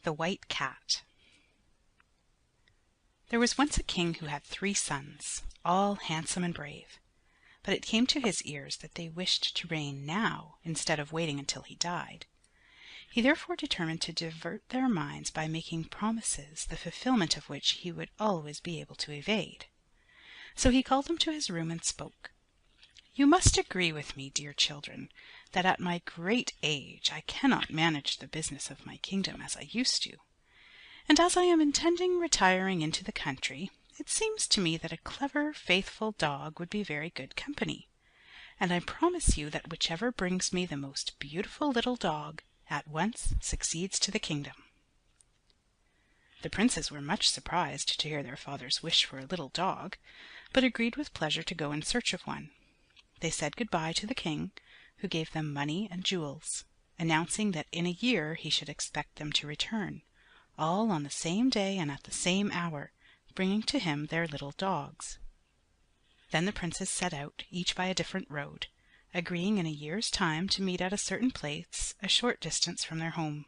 The White Cat. There was once a king who had 3 sons, all handsome and brave, but it came to his ears that they wished to reign now instead of waiting until he died. He therefore determined to divert their minds by making promises the fulfillment of which he would always be able to evade. So he called them to his room and spoke. "You must agree with me, dear children, that at my great age I cannot manage the business of my kingdom as I used to. And as I am intending retiring into the country, it seems to me that a clever, faithful dog would be very good company. And I promise you that whichever brings me the most beautiful little dog at once succeeds to the kingdom." The princes were much surprised to hear their father's wish for a little dog, but agreed with pleasure to go in search of one. They said good-bye to the king, who gave them money and jewels, announcing that in a year he should expect them to return, all on the same day and at the same hour, bringing to him their little dogs. Then the princes set out, each by a different road, agreeing in a year's time to meet at a certain place a short distance from their home.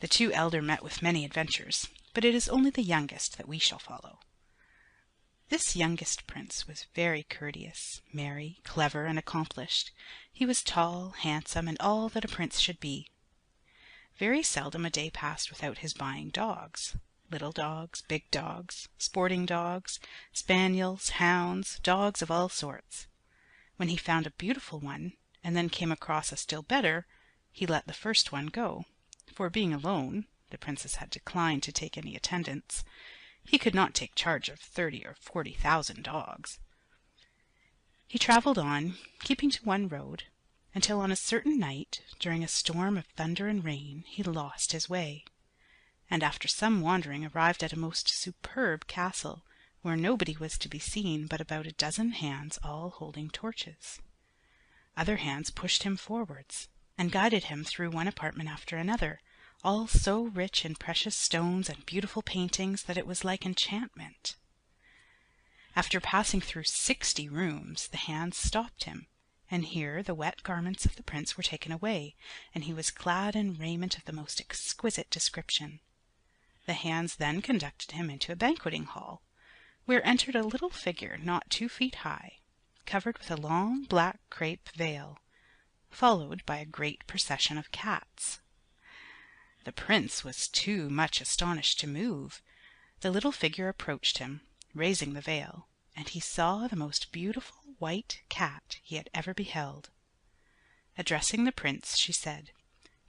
The 2 elder met with many adventures, but it is only the youngest that we shall follow. This youngest prince was very courteous, merry, clever, and accomplished. He was tall, handsome, and all that a prince should be. Very seldom a day passed without his buying dogs, little dogs, big dogs, sporting dogs, spaniels, hounds, dogs of all sorts. When he found a beautiful one, and then came across a still better, he let the first one go, for being alone, the princes had declined to take any attendants. He could not take charge of 30,000 or 40,000 dogs. He traveled on, keeping to one road, until on a certain night, during a storm of thunder and rain, he lost his way, and after some wandering arrived at a most superb castle, where nobody was to be seen but about a dozen hands all holding torches. Other hands pushed him forwards, and guided him through one apartment after another, all so rich in precious stones and beautiful paintings that it was like enchantment. After passing through 60 rooms, the hands stopped him, and here the wet garments of the prince were taken away, and he was clad in raiment of the most exquisite description. The hands then conducted him into a banqueting hall, where entered a little figure not 2 feet high, covered with a long black crape veil, followed by a great procession of cats. The prince was too much astonished to move. The little figure approached him, raising the veil, and he saw the most beautiful white cat he had ever beheld. Addressing the prince, she said,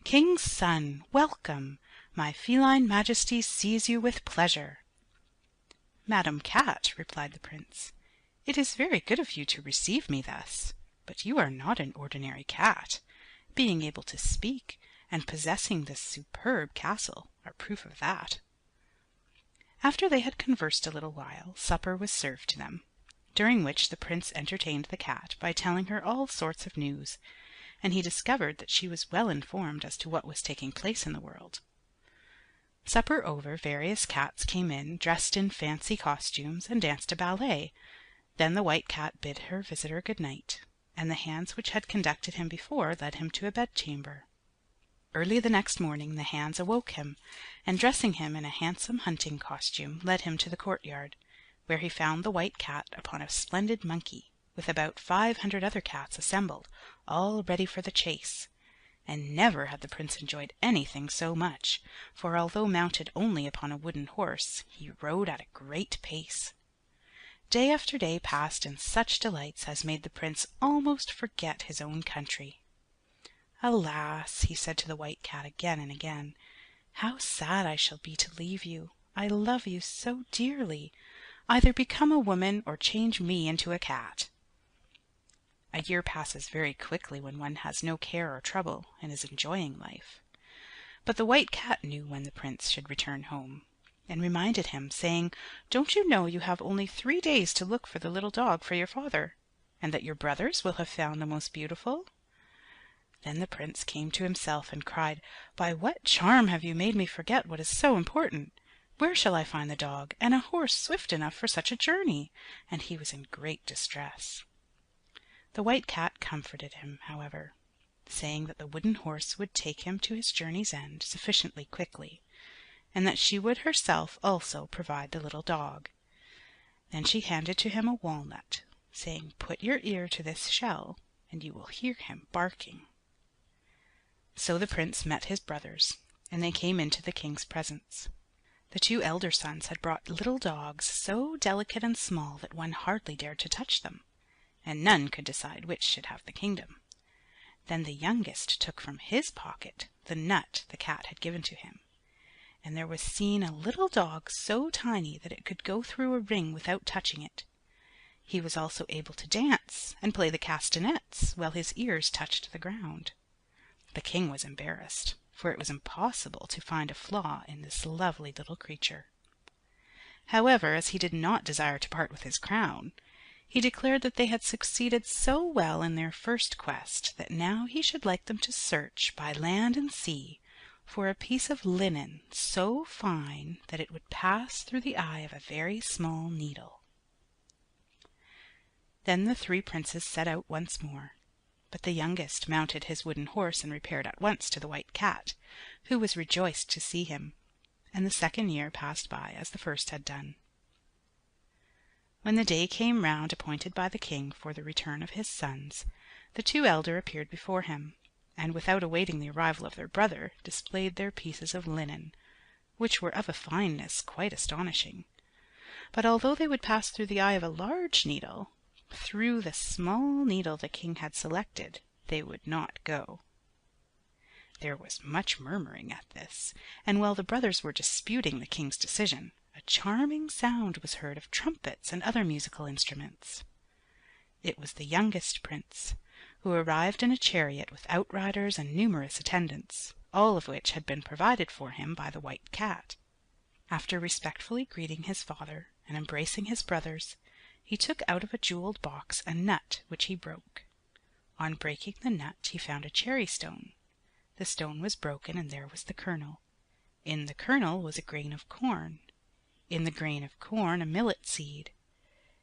"King's son, welcome! My feline majesty sees you with pleasure." "Madam Cat," replied the prince, "it is very good of you to receive me thus, but you are not an ordinary cat. Being able to speak and possessing this superb castle are proof of that." After they had conversed a little while, supper was served to them, during which the prince entertained the cat by telling her all sorts of news, and he discovered that she was well informed as to what was taking place in the world. Supper over, various cats came in, dressed in fancy costumes, and danced a ballet. Then the white cat bid her visitor good night, and the hands which had conducted him before led him to a bedchamber. Early the next morning the hands awoke him, and dressing him in a handsome hunting costume, led him to the courtyard, where he found the white cat upon a splendid monkey, with about 500 other cats assembled, all ready for the chase. And never had the prince enjoyed anything so much, for although mounted only upon a wooden horse, he rode at a great pace. Day after day passed in such delights as made the prince almost forget his own country. "Alas," he said to the white cat again and again, "how sad I shall be to leave you. I love you so dearly. Either become a woman or change me into a cat." A year passes very quickly when one has no care or trouble and is enjoying life. But the white cat knew when the prince should return home, and reminded him, saying, "Don't you know you have only 3 days to look for the little dog for your father, and that your brothers will have found the most beautiful?" Then the prince came to himself and cried, "By what charm have you made me forget what is so important? Where shall I find the dog, and a horse swift enough for such a journey?" And he was in great distress. The white cat comforted him, however, saying that the wooden horse would take him to his journey's end sufficiently quickly, and that she would herself also provide the little dog. Then she handed to him a walnut, saying, "Put your ear to this shell, and you will hear him barking." So the Prince met his brothers, and they came into the King's presence. The 2 elder sons had brought little dogs so delicate and small that one hardly dared to touch them, and none could decide which should have the kingdom. Then the youngest took from his pocket the nut the cat had given to him, and there was seen a little dog so tiny that it could go through a ring without touching it. He was also able to dance and play the castanets while his ears touched the ground. The king was embarrassed, for it was impossible to find a flaw in this lovely little creature. However, as he did not desire to part with his crown, he declared that they had succeeded so well in their first quest that now he should like them to search by land and sea for a piece of linen so fine that it would pass through the eye of a very small needle. Then the 3 princes set out once more, but the youngest mounted his wooden horse and repaired at once to the White Cat, who was rejoiced to see him, and the second year passed by as the first had done. When the day came round appointed by the king for the return of his sons, the 2 elder appeared before him, and without awaiting the arrival of their brother, displayed their pieces of linen, which were of a fineness quite astonishing. But although they would pass through the eye of a large needle, through the small needle the king had selected they would not go. There was much murmuring at this, and while the brothers were disputing the king's decision, a charming sound was heard of trumpets and other musical instruments. It was the youngest prince, who arrived in a chariot with outriders and numerous attendants, all of which had been provided for him by the White Cat. After respectfully greeting his father and embracing his brothers, he took out of a jeweled box a nut which he broke. On breaking the nut he found a cherry stone. The stone was broken, and there was the kernel. In the kernel was a grain of corn. In the grain of corn a millet seed,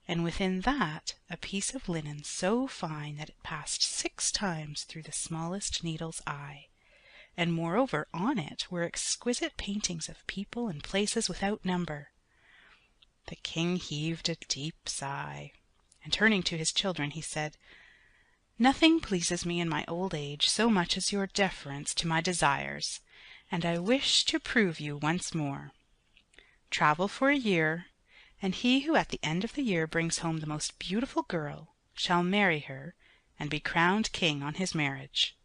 and within that a piece of linen so fine that it passed 6 times through the smallest needle's eye, and moreover on it were exquisite paintings of people and places without number. The king heaved a deep sigh, and turning to his children he said, "Nothing pleases me in my old age so much as your deference to my desires, and I wish to prove you once more. Travel for a year, and he who at the end of the year brings home the most beautiful girl shall marry her and be crowned king on his marriage.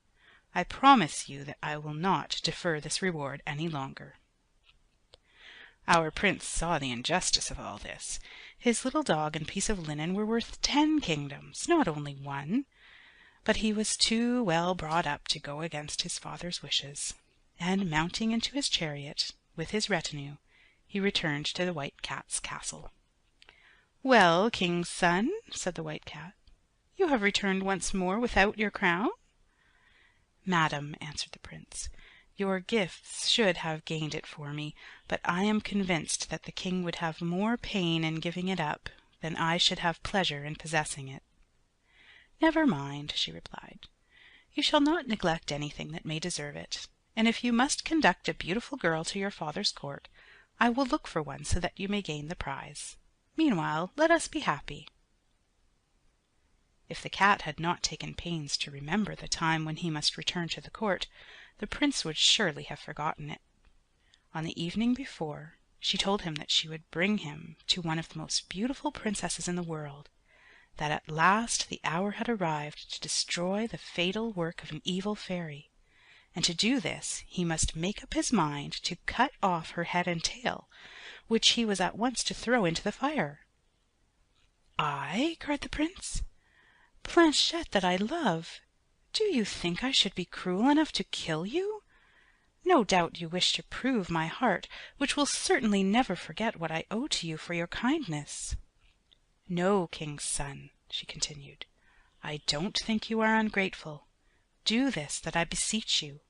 I promise you that I will not defer this reward any longer." Our prince saw the injustice of all this. His little dog and piece of linen were worth 10 kingdoms, not only one, but he was too well brought up to go against his father's wishes, and mounting into his chariot with his retinue, he returned to the White Cat's castle. "Well, king's son," said the White Cat, "you have returned once more without your crown?" "Madam," answered the prince, "your gifts should have gained it for me, but I am convinced that the king would have more pain in giving it up than I should have pleasure in possessing it." "Never mind," she replied. "You shall not neglect anything that may deserve it, and if you must conduct a beautiful girl to your father's court, I will look for one so that you may gain the prize. Meanwhile, let us be happy." If the cat had not taken pains to remember the time when he must return to the court, the prince would surely have forgotten it. On the evening before, she told him that she would bring him to one of the most beautiful princesses in the world, that at last the hour had arrived to destroy the fatal work of an evil fairy, and to do this he must make up his mind to cut off her head and tail, which he was at once to throw into the fire. "I?" cried the prince. "Blanchette that I love! Do you think I should be cruel enough to kill you? No doubt you wish to prove my heart, which will certainly never forget what I owe to you for your kindness. No, king's son," she continued, "I don't think you are ungrateful. Do this that I beseech you,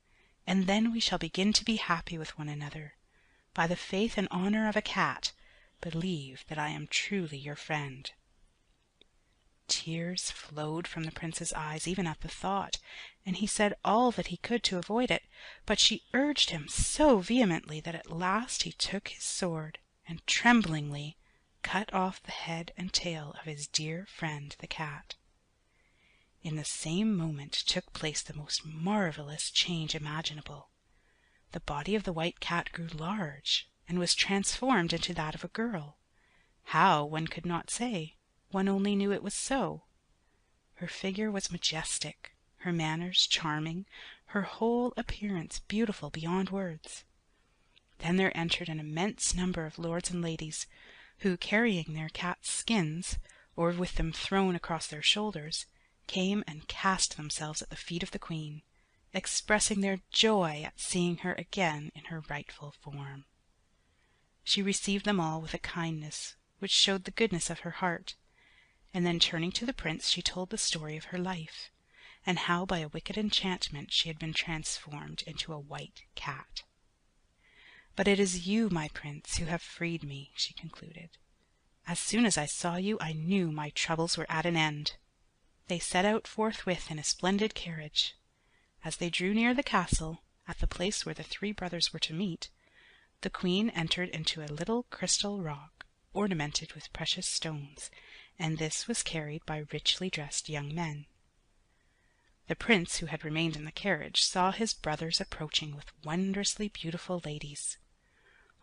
and then we shall begin to be happy with one another. By the faith and honor of a cat, believe that I am truly your friend." Tears flowed from the prince's eyes even at the thought, and he said all that he could to avoid it, but she urged him so vehemently that at last he took his sword and tremblingly cut off the head and tail of his dear friend the cat. In the same moment took place the most marvelous change imaginable. The body of the white cat grew large, and was transformed into that of a girl. How, one could not say; one only knew it was so. Her figure was majestic, her manners charming, her whole appearance beautiful beyond words. Then there entered an immense number of lords and ladies, who, carrying their cats' skins, or with them thrown across their shoulders, came and cast themselves at the feet of the Queen, expressing their joy at seeing her again in her rightful form. She received them all with a kindness which showed the goodness of her heart, and then turning to the prince she told the story of her life, and how by a wicked enchantment she had been transformed into a white cat. "But it is you, my prince, who have freed me," she concluded. "As soon as I saw you I knew my troubles were at an end." They set out forthwith in a splendid carriage. As they drew near the castle, at the place where the three brothers were to meet, the Queen entered into a little crystal rock, ornamented with precious stones, and this was carried by richly dressed young men. The prince, who had remained in the carriage, saw his brothers approaching with wondrously beautiful ladies.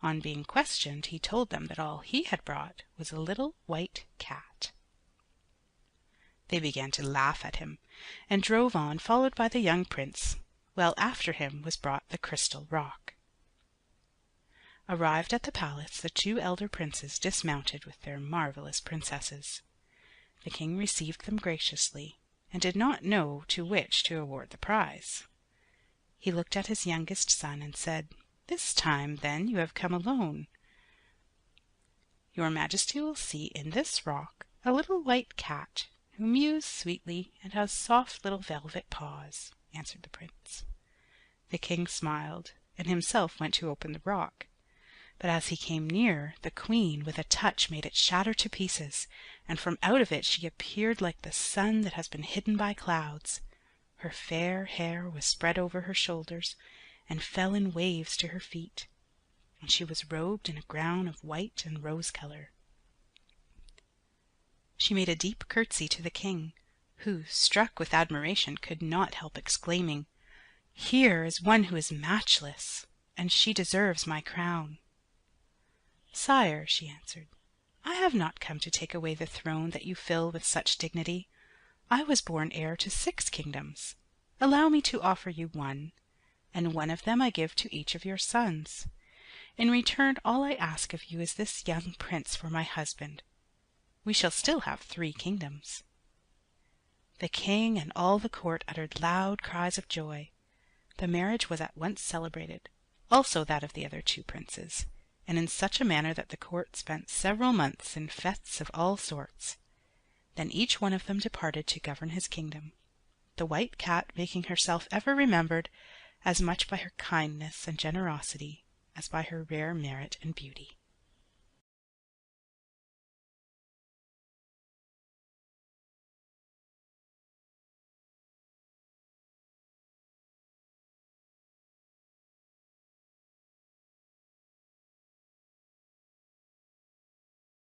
On being questioned, he told them that all he had brought was a little white cat. They began to laugh at him, and drove on, followed by the young prince, while after him was brought the crystal rock. Arrived at the palace, the two elder princes dismounted with their marvelous princesses. The king received them graciously, and did not know to which to award the prize. He looked at his youngest son and said, "This time, then, you have come alone. Your Majesty will see in this rock a little white cat, who mews sweetly and has soft little velvet paws," answered the prince. The king smiled, and himself went to open the rock. But as he came near, the Queen with a touch made it shatter to pieces, and from out of it she appeared like the sun that has been hidden by clouds. Her fair hair was spread over her shoulders, and fell in waves to her feet, and she was robed in a gown of white and rose color. She made a deep curtsy to the king, who, struck with admiration, could not help exclaiming, "Here is one who is matchless, and she deserves my crown." "Sire," she answered, "I have not come to take away the throne that you fill with such dignity. I was born heir to 6 kingdoms. Allow me to offer you one, and one of them I give to each of your sons. In return, all I ask of you is this young prince for my husband. We shall still have 3 kingdoms." The king and all the court uttered loud cries of joy. The marriage was at once celebrated, also that of the other 2 princes, and in such a manner that the court spent several months in fetes of all sorts. Then each one of them departed to govern his kingdom, the white cat making herself ever remembered as much by her kindness and generosity as by her rare merit and beauty.